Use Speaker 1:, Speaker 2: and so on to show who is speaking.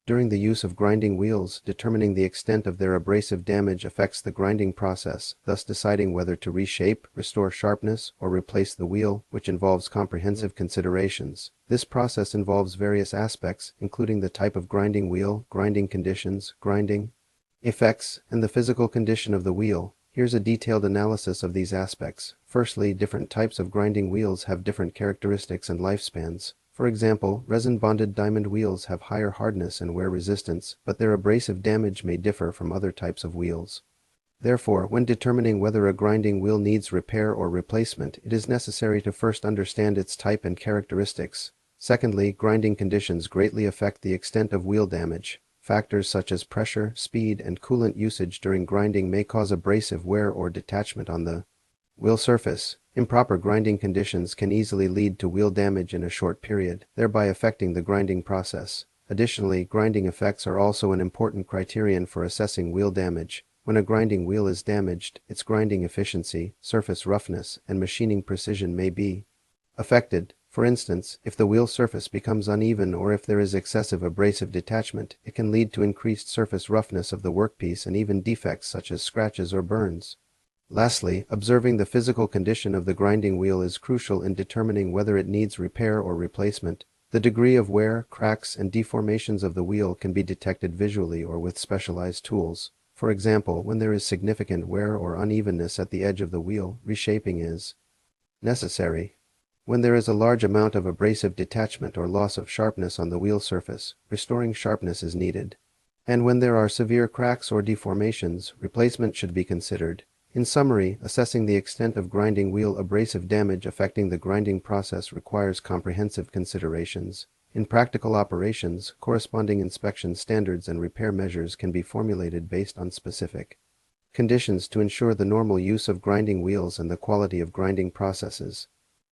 Speaker 1: During the use of grinding wheels, determining the extent of their abrasive damage affects the grinding process, thus deciding whether to reshape, restore sharpness, or replace the wheel, which involves comprehensive considerations. This process involves various aspects, including the type of grinding wheel, grinding conditions, grinding effects, and the physical condition of the wheel. Here's a detailed analysis of these aspects. Firstly, different types of grinding wheels have different characteristics and lifespans. For example, resin-bonded diamond wheels have higher hardness and wear resistance, but their abrasive damage may differ from other types of wheels. Therefore, when determining whether a grinding wheel needs repair or replacement, it is necessary to first understand its type and characteristics. Secondly, grinding conditions greatly affect the extent of wheel damage. Factors such as pressure, speed, and coolant usage during grinding may cause abrasive wear or detachment on the wheel surface. Improper grinding conditions can easily lead to wheel damage in a short period, thereby affecting the grinding process. Additionally, grinding effects are also an important criterion for assessing wheel damage. When a grinding wheel is damaged, its grinding efficiency, surface roughness, and machining precision may be affected. For instance, if the wheel surface becomes uneven or if there is excessive abrasive detachment, it can lead to increased surface roughness of the workpiece and even defects such as scratches or burns. Lastly, observing the physical condition of the grinding wheel is crucial in determining whether it needs repair or replacement. The degree of wear, cracks, and deformations of the wheel can be detected visually or with specialized tools. For example, when there is significant wear or unevenness at the edge of the wheel, reshaping is necessary. When there is a large amount of abrasive detachment or loss of sharpness on the wheel surface, restoring sharpness is needed. And when there are severe cracks or deformations, replacement should be considered. In summary, assessing the extent of grinding wheel abrasive damage affecting the grinding process requires comprehensive considerations. In practical operations, corresponding inspection standards and repair measures can be formulated based on specific conditions to ensure the normal use of grinding wheels and the quality of grinding processes.